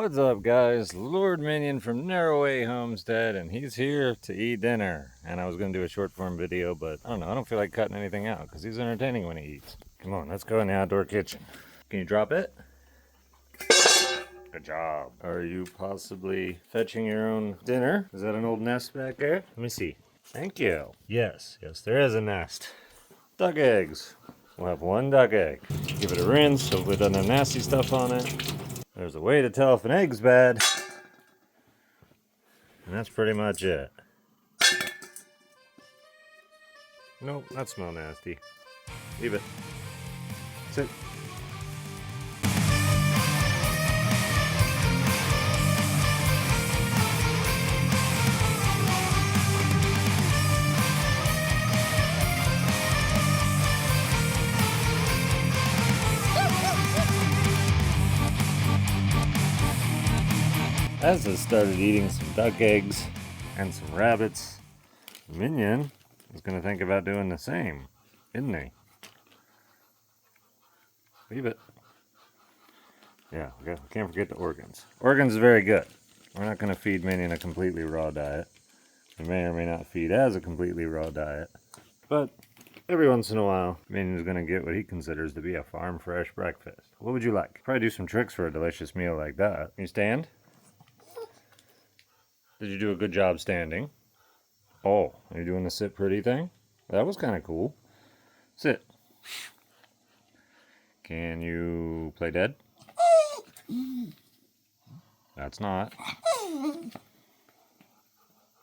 What's up, guys? Lord Minion from Narrowway Homestead, and he's here to eat dinner. And I was going to do a short form video, but I don't know. I don't feel like cutting anything out because he's entertaining when he eats. Come on, let's go in the outdoor kitchen. Can you drop it? Good job. Are you possibly fetching your own dinner? Is that an old nest back there? Let me see. Thank you. Yes, there is a nest. Duck eggs. We'll have one duck egg. Give it a rinse, hopefully it doesn't have nasty stuff on it. There's a way to tell if an egg's bad. And that's pretty much it. Nope, that smells nasty. Leave it. Sit. As I started eating some duck eggs and some rabbits, Minion is going to think about doing the same, isn't he? Leave it. Yeah, we can't forget the organs. Organs is very good. We're not going to feed Minion a completely raw diet. We may or may not feed as a completely raw diet. But every once in a while, Minion's going to get what he considers to be a farm fresh breakfast. What would you like? Probably do some tricks for a delicious meal like that. Can you stand? Did you do a good job standing? Oh, are you doing the sit pretty thing? That was kind of cool. Sit. Can you play dead? That's not. Put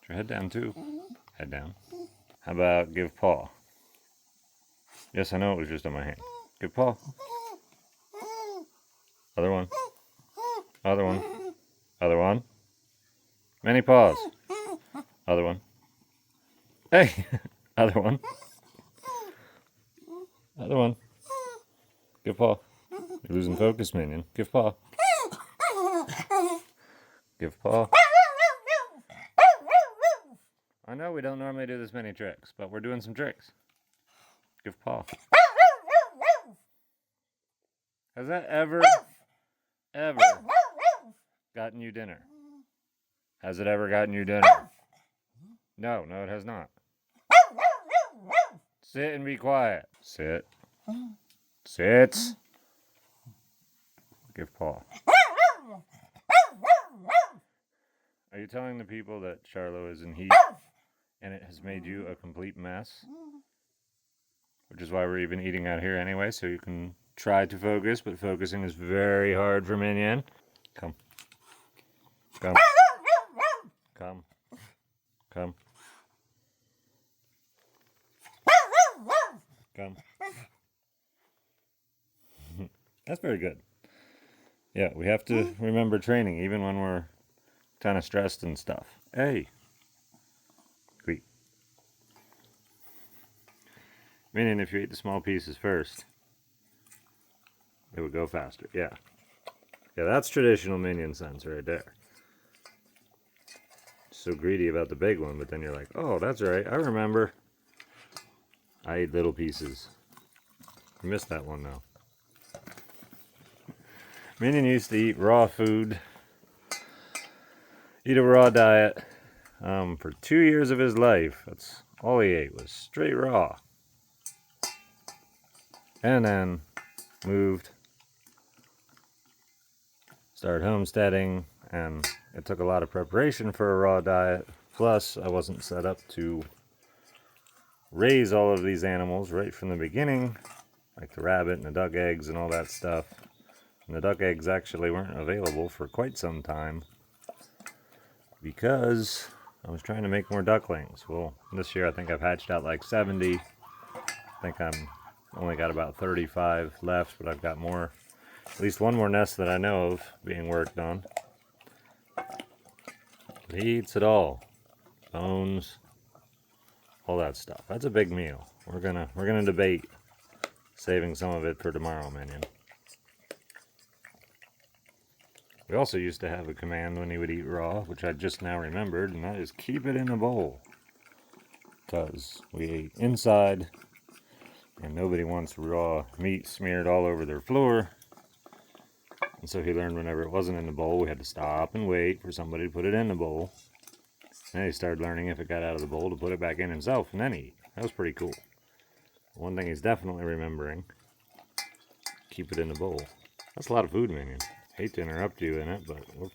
your head down too. Head down. How about give paw? Yes, I know it was just on my hand. Give paw. Other one. Other one. Other one. Many paws. Other one. Hey! Other one. Other one. Give paw. You're losing focus, Minion. Give paw. Give paw. I know we don't normally do this many tricks, but we're doing some tricks. Give paw. Has that ever gotten you dinner? Has it ever gotten you dinner? No, it has not. Sit and be quiet. Sit. Sit. Give paw. Are you telling the people that Charlo is in heat and it has made you a complete mess? Which is why we're even eating out here anyway, so you can try to focus, but focusing is very hard for Minion. Come. Come. Come. Come. Come. That's very good. Yeah, we have to remember training even when we're kind of stressed and stuff. Hey. Sweet. Minion, if you ate the small pieces first, it would go faster. Yeah. Yeah, that's traditional Minion sense right there. So greedy about the big one, but then you're like, oh, that's right, I remember. I ate little pieces. I missed that one now. Minion used to eat raw food, eat a raw diet for 2 years of his life. That's all he ate was straight raw. And then moved, started homesteading, and it took a lot of preparation for a raw diet. Plus, I wasn't set up to raise all of these animals right from the beginning, like the rabbit and the duck eggs and all that stuff. And the duck eggs actually weren't available for quite some time because I was trying to make more ducklings. Well, this year I think I've hatched out like 70. I think I'm only got about 35 left, but I've got more, at least one more nest that I know of being worked on. He eats it all. Bones, all that stuff. That's a big meal. We're gonna debate saving some of it for tomorrow, Minion. We also used to have a command when he would eat raw, which I just now remembered, and that is keep it in a bowl. Because we ate inside, and nobody wants raw meat smeared all over their floor. And so he learned whenever it wasn't in the bowl, we had to stop and wait for somebody to put it in the bowl. And then he started learning if it got out of the bowl to put it back in himself and then eat. That was pretty cool. One thing he's definitely remembering, keep it in the bowl. That's a lot of food, Minion. Hate to interrupt you in it, but we're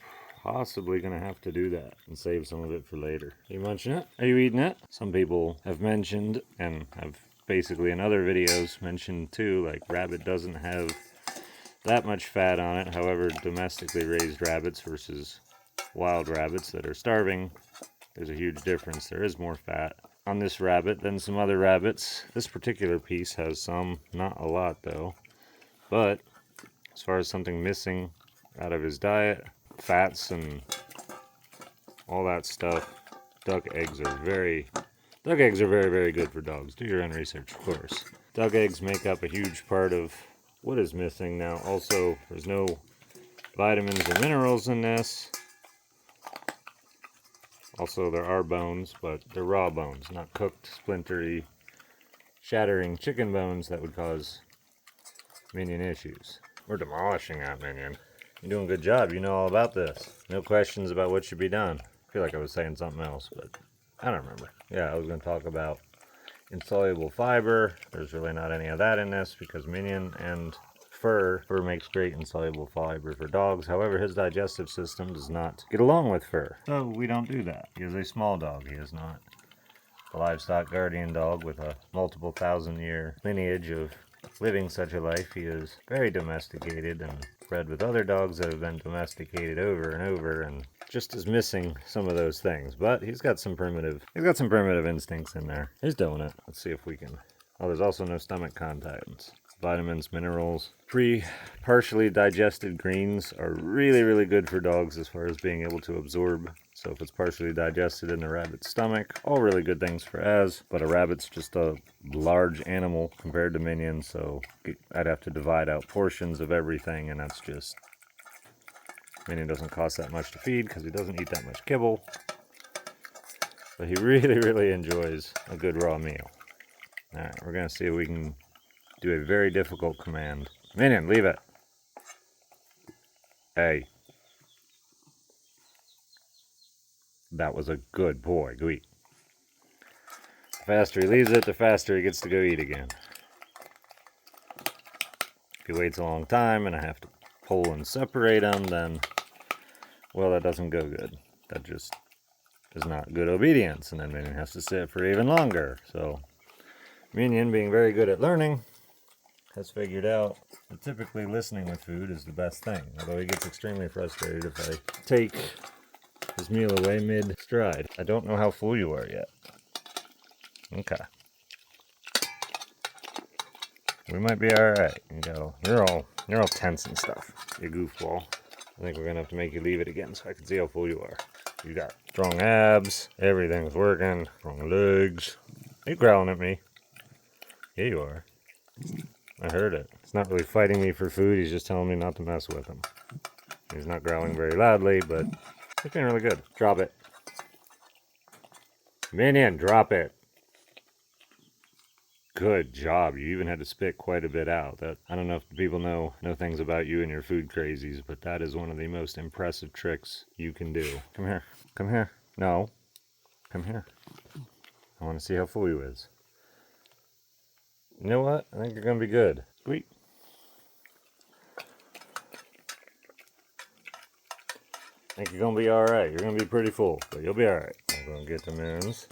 possibly going to have to do that and save some of it for later. Are you munching it? Are you eating it? Some people have mentioned, and have basically in other videos mentioned too, like rabbit doesn't have that much fat on it. However, domestically raised rabbits versus wild rabbits that are starving, there's a huge difference. There is more fat on this rabbit than some other rabbits. This particular piece has some, not a lot though. But as far as something missing out of his diet, fats and all that stuff, duck eggs are very, very good for dogs. Do your own research, of course. Duck eggs make up a huge part of what is missing now. Also, there's no vitamins or minerals in this. Also, there are bones, but they're raw bones, not cooked, splintery, shattering chicken bones that would cause Minion issues. We're demolishing that, Minion. You're doing a good job. You know all about this. No questions about what should be done. I feel like I was saying something else, but I don't remember. Yeah, I was going to talk about insoluble fiber. There's really not any of that in this because Minion and fur makes great insoluble fiber for dogs. However, his digestive system does not get along with fur. So we don't do that. He is a small dog. He is not a livestock guardian dog with a multiple thousand-year lineage of living such a life. He is very domesticated and bred with other dogs that have been domesticated over and over, and just is missing some of those things. But he's got some primitive instincts in there. He's doing it. Let's see if we can. Oh, there's also no stomach contents. Vitamins, minerals. Partially digested greens are really good for dogs as far as being able to absorb. So if it's partially digested in the rabbit's stomach, all really good things for Az. But a rabbit's just a large animal compared to Minion, so I'd have to divide out portions of everything, and that's just... Minion doesn't cost that much to feed because he doesn't eat that much kibble. But he really enjoys a good raw meal. Alright, we're going to see if we can do a very difficult command. Minion, leave it. Hey. That was a good boy. Go eat. The faster he leaves it, the faster he gets to go eat again. If he waits a long time and I have to pull and separate them, then, well, that doesn't go good. That just is not good obedience, and then Minion has to sit for even longer. So, Minion, being very good at learning, has figured out that typically listening with food is the best thing. Although he gets extremely frustrated if I take his meal away mid-stride. I don't know how full you are yet. Okay. We might be alright. You're all tense and stuff. You goofball. I think we're gonna have to make you leave it again so I can see how full you are. You got strong abs, everything's working, strong legs. Are you growling at me? Yeah, you are. I heard it. He's not really fighting me for food, he's just telling me not to mess with him. He's not growling very loudly, but he's doing really good. Drop it. Minion, drop it. Good job. You even had to spit quite a bit out. I don't know if people know things about you and your food crazies, but that is one of the most impressive tricks you can do. Come here. Come here. No. Come here. I want to see how full you is. You know what? I think you're going to be good. Squeak. I think you're going to be alright. You're going to be pretty full, but you'll be alright. I'm going to get them ends.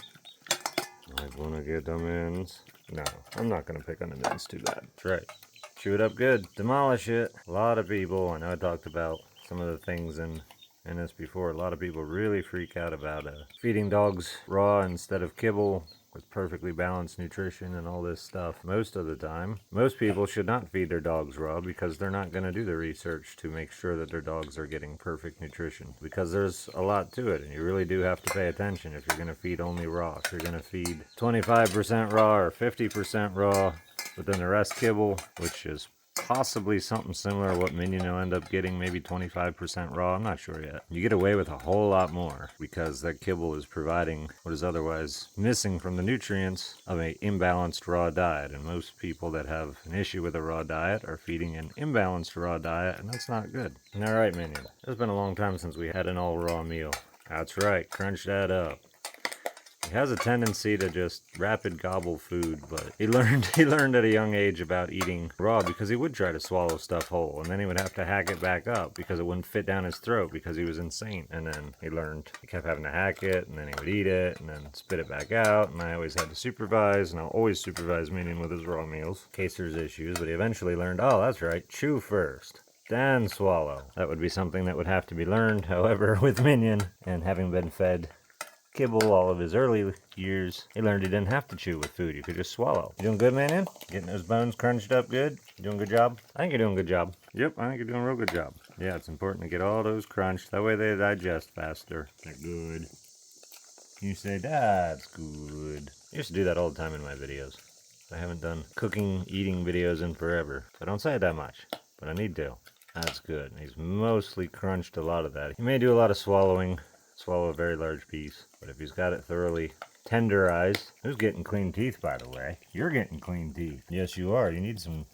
I'm going to get them ends. No, I'm not going to pick on the mints too bad. That's right. Chew it up good. Demolish it. A lot of people, I know I talked about some of the things in this before, a lot of people really freak out about feeding dogs raw instead of kibble with perfectly balanced nutrition and all this stuff. Most of the time, most people should not feed their dogs raw because they're not going to do the research to make sure that their dogs are getting perfect nutrition, because there's a lot to it and you really do have to pay attention if you're going to feed only raw. If you're going to feed 25% raw or 50% raw, but then the rest kibble, which is Possibly something similar to what Minion will end up getting, maybe 25% raw. I'm not sure yet. You get away with a whole lot more because that kibble is providing what is otherwise missing from the nutrients of an imbalanced raw diet. And most people that have an issue with a raw diet are feeding an imbalanced raw diet, and that's not good. All right, Minion. It's been a long time since we had an all raw meal. That's right, crunch that up. He has a tendency to just rapid gobble food, but he learned at a young age about eating raw because he would try to swallow stuff whole, and then he would have to hack it back up because it wouldn't fit down his throat because he was insane. And then he learned he kept having to hack it, and then he would eat it, and then spit it back out, and I always had to supervise, and I'll always supervise Minion with his raw meals in case there's issues, but he eventually learned, oh, that's right, chew first. Then swallow. That would be something that would have to be learned, however, with Minion, and having been fed kibble all of his early years, he learned he didn't have to chew with food. You could just swallow. You doing good, Minion? Getting those bones crunched up good? You doing a good job? I think you're doing a good job. Yep, I think you're doing a real good job. Yeah, it's important to get all those crunched. That way they digest faster. They're good. You say, that's good. I used to do that all the time in my videos. I haven't done cooking, eating videos in forever. So I don't say it that much, but I need to. That's good. He's mostly crunched a lot of that. He may do a lot of swallowing. Swallow a very large piece, but if he's got it thoroughly tenderized, who's getting clean teeth, by the way? You're getting clean teeth. Yes, you are. You need some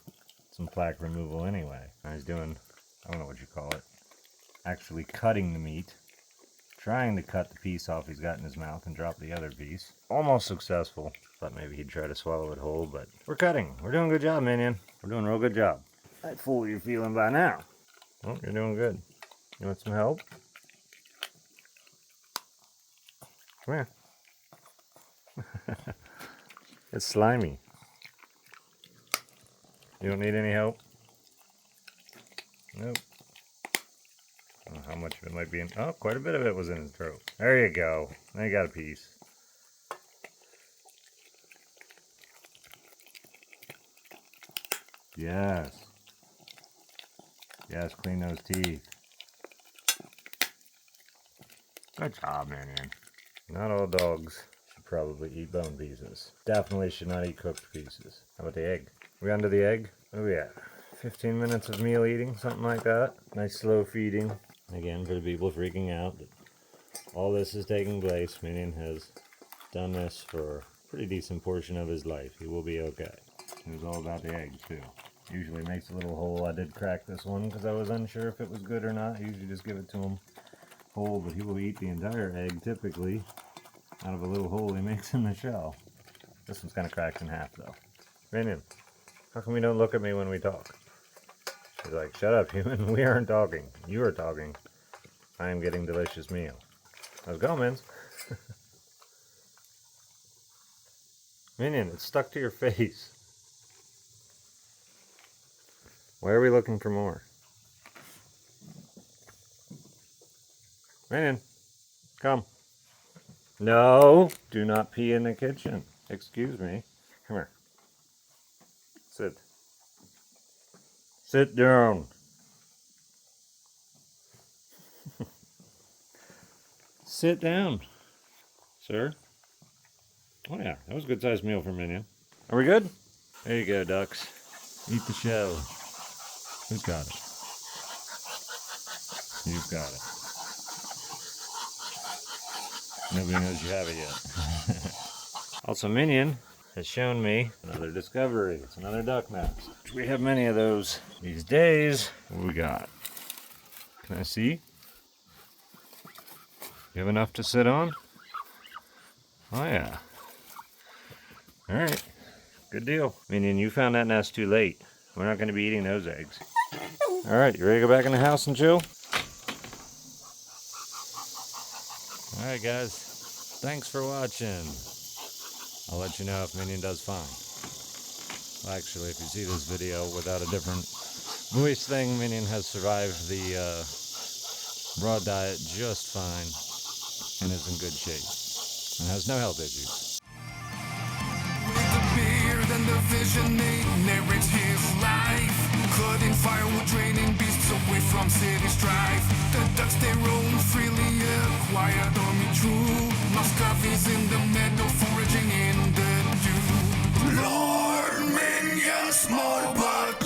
plaque removal anyway. Now he's doing, I don't know what you call it, actually cutting the meat, trying to cut the piece off he's got in his mouth and drop the other piece. Almost successful. Thought maybe he'd try to swallow it whole, but we're cutting. We're doing a good job, Minion. We're doing a real good job. That fool you're feeling by now. Well, you're doing good. You want some help? Come here. It's slimy. You don't need any help? Nope. I don't know how much of it might be in. Oh, quite a bit of it was in his throat. There you go. Now you got a piece. Yes. Yes, clean those teeth. Good job, Minion. Not all dogs should probably eat bone pieces. Definitely should not eat cooked pieces. How about the egg? We onto the egg? What do we at? 15 minutes of meal eating, something like that. Nice slow feeding. Again, for the people freaking out that all this is taking place, Minion has done this for a pretty decent portion of his life. He will be okay. It was all about the eggs too. Usually makes a little hole. I did crack this one because I was unsure if it was good or not. I usually just give it to him whole, but he will eat the entire egg typically out of a little hole he makes in the shell. This one's kind of cracked in half though. Minion, how come you don't look at me when we talk? She's like, shut up, human. We aren't talking. You are talking. I am getting delicious meal. Let's go, Mins. Minion, it's stuck to your face. Why are we looking for more? Minion, come. No, do not pee in the kitchen. Excuse me. Come here. Sit. Sit down. Sit down, sir. Oh yeah, that was a good sized meal for Minion. Are we good? There you go, ducks. Eat the shell. Who's got it? You've got it. Nobody knows you have it yet. Also, Minion has shown me another discovery. It's another duck nest. We have many of those these days. What do we got? Can I see? You have enough to sit on? Oh yeah. Alright. Good deal. Minion, you found that nest too late. We're not going to be eating those eggs. Alright, you ready to go back in the house and chill? Alright guys, thanks for watching. I'll let you know if Minion does fine. Well, actually, if you see this video without a different voice thing, Minion has survived the raw diet just fine and is in good shape and has no health issues. With the beard and the vision, he narrates his life, cutting firewood, draining beasts away from city strife. The ducks they roam freely, a quiet army true. Muscovies in the meadow, foraging in the dew. Lord Minion, small but